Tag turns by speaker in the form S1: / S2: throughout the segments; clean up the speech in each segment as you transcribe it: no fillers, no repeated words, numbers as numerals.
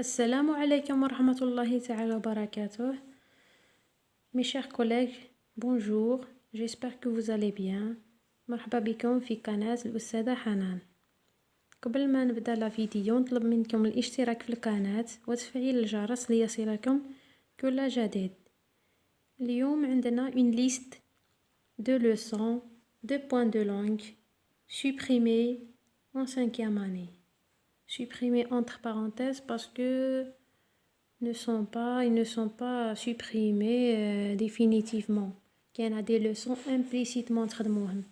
S1: Assalamu alaikum wa rahmatullahi ta'ala wa barakatuh. Mes chers collègues, bonjour, j'espère que vous allez bien. مرحبا بكم في قناة الأستاذة حنان. قبل ما نبدأ لا فيديو نطلب منكم الاشتراك في القناة وتفعيل الجرس ليصلكم كل جديد. اليوم عندنا une liste de leçons, de points de langue supprimés en 5e année. Supprimés entre parenthèses parce que ils ne sont pas supprimés définitivement. Il y en a des leçons implicitement تخدموهم.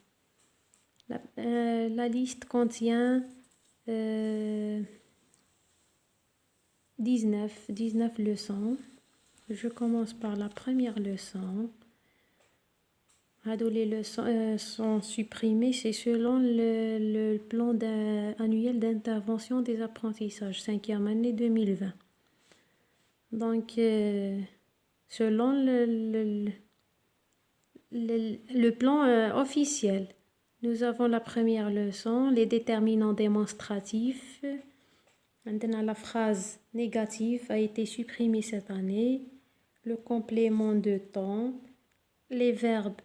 S1: La liste contient 19 leçons. Je commence par la première leçon. Les leçons sont supprimées, c'est selon le plan annuel d'intervention des apprentissages, 5e année 2020. Donc, selon le plan officiel, nous avons la première leçon, les déterminants démonstratifs. Maintenant, la phrase négative a été supprimée cette année. Le complément de temps, les verbes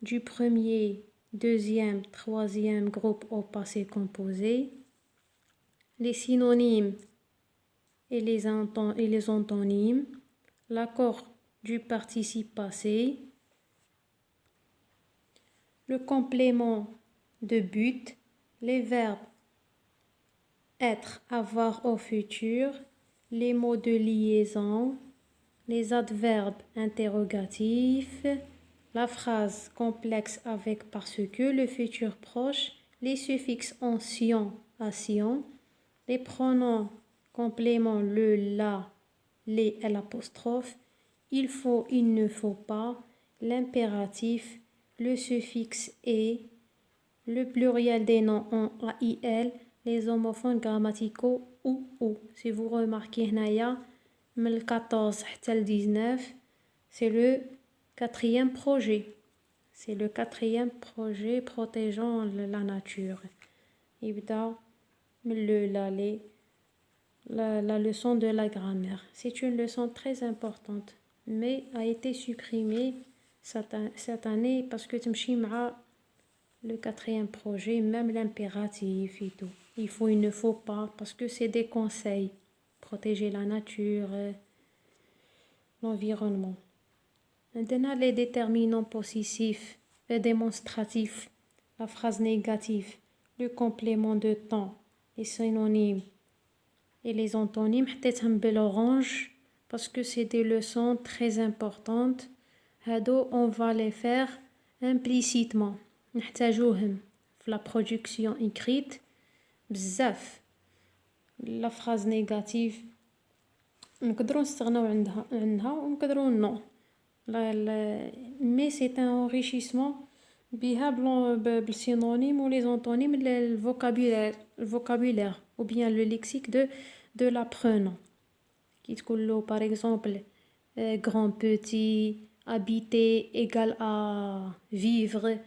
S1: du premier, deuxième, troisième groupe au passé composé, les synonymes et les antonymes, l'accord du participe passé, le complément de but, les verbes être, avoir au futur, les mots de liaison, les adverbes interrogatifs, la phrase complexe avec parce que, le futur proche, les suffixes ancien, ation, les pronoms compléments le, la, les et l'apostrophe, il faut, il ne faut pas, l'impératif, le suffixe et, le pluriel des noms en AIL, les homophones grammaticaux ou. Si vous remarquez, من 14 حتى 19, c'est le quatrième projet. C'est le quatrième projet protégeant la nature. يبدأ من la leçon de la grammaire. C'est une leçon très importante, mais a été supprimée cette année parce que تمشي مع le quatrième projet, même l'impératif et tout. Il faut, il ne faut pas, parce que c'est des conseils. Protéger la nature, l'environnement. Maintenant, les déterminants possessifs et démonstratifs, la phrase négative, le complément de temps, les synonymes et les antonymes, حطيتهم بالorange parce que c'est des leçons très importantes. هادو on va les faire implicitement. نحتاجوهم في la production écrite بزاف. La phrase négative نقدروا نستغناو عنها ونقدروا non. Mais c'est un enrichissement بها بالsynonyme ou les antonymes, le vocabulaire ou bien le lexique de l'apprenant. Qui تقول par exemple grand, petit, habiter égal à vivre.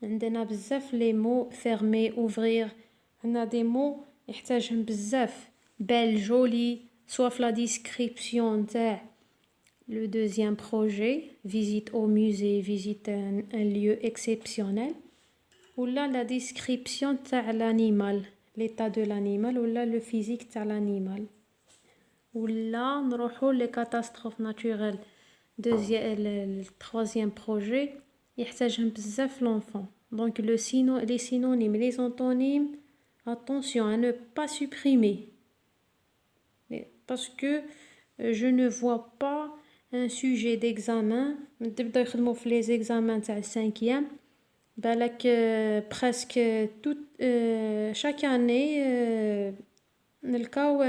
S1: عندنا بزاف les mots fermer, ouvrir. عندنا des mots يحتاجهم بزاف belle, jolie, soit la description تاع le deuxième projet, visite au musée, visite un lieu exceptionnel, ou là la description تاع l'animal, l'état de l'animal, ou là le physique تاع l'animal, ou là نروحوا les catastrophes naturelles. Le troisième projet يحتاجهم بزاف l'enfant. Donc les synonymes, les antonymes, attention à ne pas supprimer. Parce que je ne vois pas un sujet d'examen. تبداو يخدموا في les examens تاع 5e. بالك presque chaque année نلقاو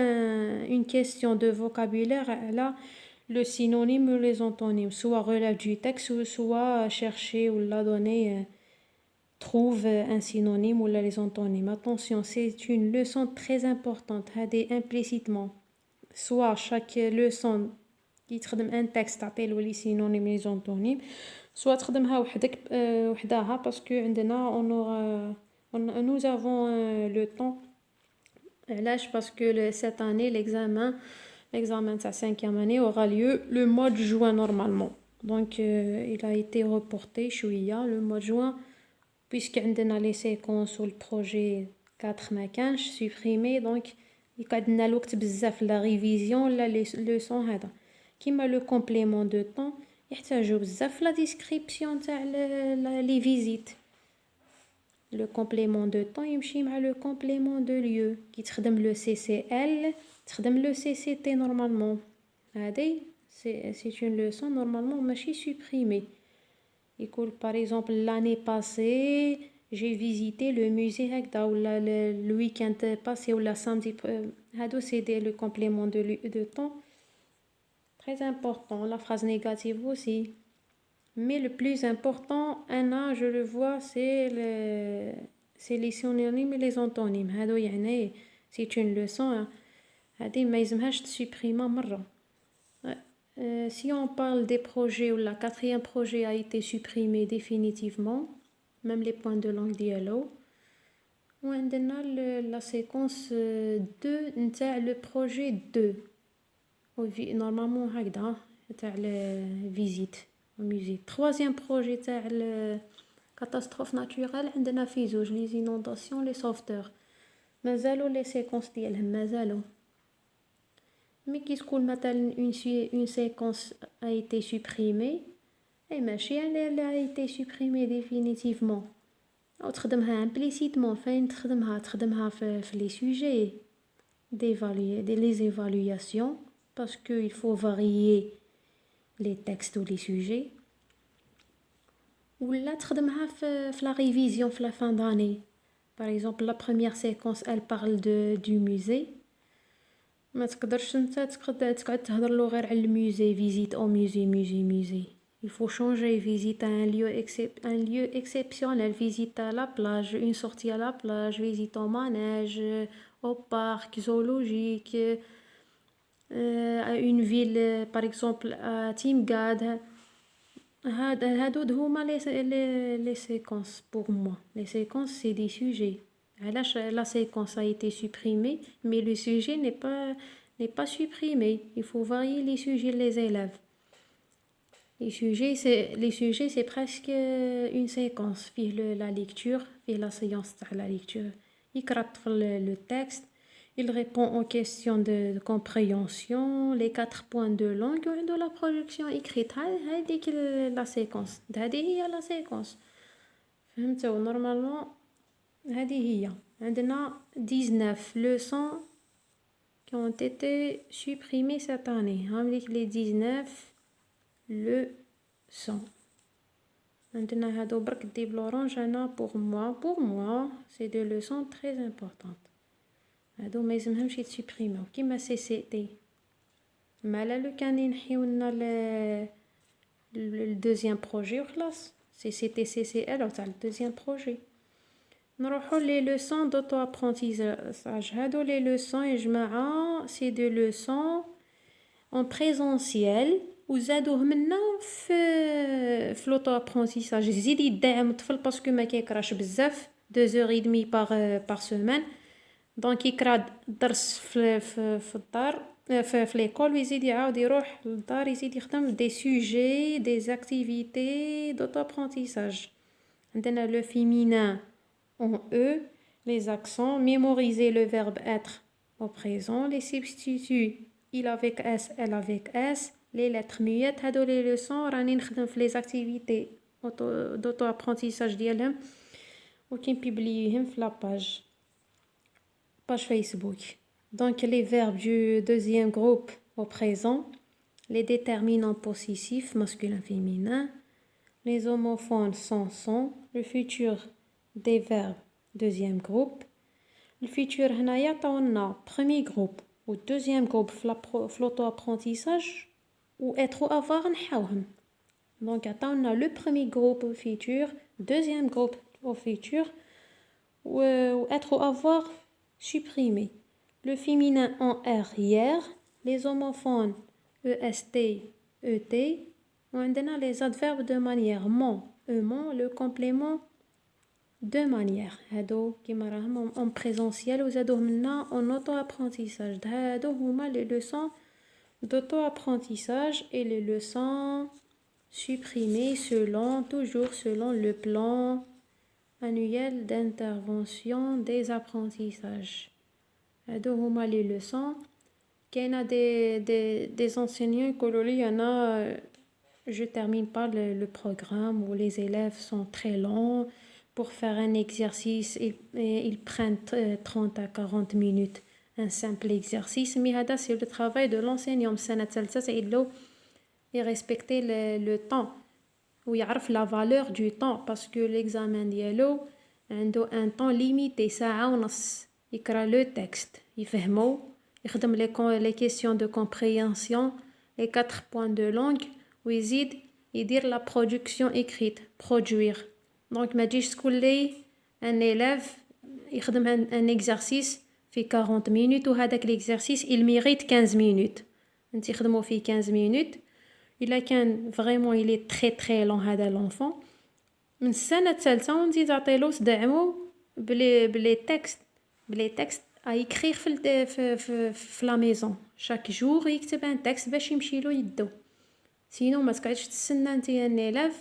S1: une question de vocabulaire على le synonyme ou les antonymes, soit relève du texte, soit chercher ou la donner, trouve un synonyme ou les antonymes. Attention, c'est une leçon très importante, implicitement. Soit chaque leçon qui تخدم un texte تعطيلو les synonymes et les antonymes, soit تخدمها وحدها parce que nous avons le temps. Là, parce que cette année l'examen L'examen de sa 5e année aura lieu le mois de juin normalement. Donc, il a été reporté chouïa le mois de juin, puisqu'on a les séquences ou le projet 4 ما كانش supprimé. Donc, يقعدنا الوقت بزاف la révision لا les leçons هذا. كيما le complément de temps يحتاجوا بزاف la description تاع les visites. Le complément de temps يمشي مع le complément de lieu. كي تخدم le CCL تخدم le CCT normalement. هذه c'est une leçon normalement ماشي supprimée. يقول par exemple l'année passée j'ai visité le musée هكذا ولا le week-end passé ولا samedi هادو c'est le complément de temps très important. La phrase négative aussi. Mais le plus important, Anna, je le vois, c'est les synonymes et les antonymes. هادو يعني c'est une leçon. هادي ما يلزمهاش تسوبريما مرة. Si on parle des projets où le 4e projet a été supprimé définitivement, même les points de langue dialogue, on a la séquence 2 نتاع le projet 2. Normalement هكذا تاع visite au musée. 3e projet تاع catastrophe naturelle عندنا في زوج les inondations les sauveteurs. مازالوا les séquences ديالهم مازالوا. Mais qui se coule مثلا une séquence a été supprimée et ماشي elle a été supprimée définitivement. أو تخدمها implicitement فين تخدمها في les sujets d'évaluer les évaluations parce qu'il faut varier les textes ou les sujets. Ou là تخدمها في la révision في la fin d'année. Par exemple la première séquence elle parle du musée. ما تقدرش انت تقعد تهضر له غير على الموزي visite au musée. Il faut changer visite à un lieu exceptionnel, visite à la plage, une sortie à la plage, visite au manège, au parc zoologique, à une ville par exemple à Timgad. هادو هما les séquences pour moi. Les séquences c'est des sujets. La séquence a été supprimée, mais le sujet n'est pas supprimé. Il faut varier les sujets les élèves. Les sujets c'est presque une séquence. Puis la lecture, puis la séance de la lecture. Il gratte le texte, il répond aux questions de compréhension, les 4 points de langue et de la projection écrite. C'est la séquence. C'est la séquence. Normalement, هذه هي عندنا 19 leçons qui ont été supprimées cette année. هامليك les 19 leçons. عندنا هادو برك دي بلورانج هنا pour moi c'est des leçons très importantes. هادو ما يلزمهمش يتسوبريميو كيما CCT. مالا لو كان ينحيو لنا le deuxième projet وخلاص. CCT CCL تاع le deuxième projet. نروحوا les leçons d'auto-apprentissage. هادو les leçons يا جماعة c'est des leçons en présentiel وزادوه منا في l'auto-apprentissage. يزيد يدعم الطفل باسكو ما كيقراش بزاف 2h30 par semaine. دونك يقرا درس في الدار في ليكول ويزيد يعاود يروح للدار يزيد يخدم دي سوجي دي اكتيفيتي d'auto-apprentissage. عندنا le féminin en E, les accents, mémoriser le verbe être au présent, les substituts il avec S, elle avec S, les lettres muettes, هادو les leçons راني نخدم في les activités d'auto-apprentissage ديالهم وكنبيبليهم في la page Facebook. Donc les verbes du deuxième groupe au présent, les déterminants possessifs masculin féminin, les homophones sont, le futur des verbes deuxième groupe. Le futur هنايا طاولنا premier groupe ou deuxième groupe في l'auto-apprentissage ou être ou avoir نحاوهم. Donc عطاولنا le premier groupe au futur, deuxième groupe au futur ou être ou avoir supprimé. Le féminin en R hier, les homophones EST, ET. وعندنا les adverbes de manière mon, mon, le complément de manière. هادو كيما راهم en présentiel وزادوه منا en auto-apprentissage. هادو هما les leçons d'auto-apprentissage et les leçons supprimées toujours selon le plan annuel d'intervention des apprentissages. هادو هما les leçons. كاينه des enseignants يقولوا لي انا je termine pas le programme où les élèves sont très lents pour faire un exercice ils prennent 30 à 40 minutes un simple exercice mais هذا c'est le travail de l'enseignant السنه الثالثه سيدلو يريسبكتي le temps ويعرف la valeur du temps parce que l'examen ديالو عنده un temps limité ساعه ونص يقرا le texte يفهمو يخدم les questions de compréhension les 4 points de langue ويزيد يدير la production écrite produire donc ما تجيش تقول لي un élève يخدم un exercice في 40 minutes وهذاك l'exercice il mérite 15 minutes انت يخدموا فيه 15 minutes الا كان vraiment il est très très lent هذا l'enfant من السنه الثالثه ونزيد تعطيلو تدعمو بلي تكست à écrire في la maison chaque jour يكتب un texte باش يمشي له يدو sinon ما تقعدش تستنى انت ان élève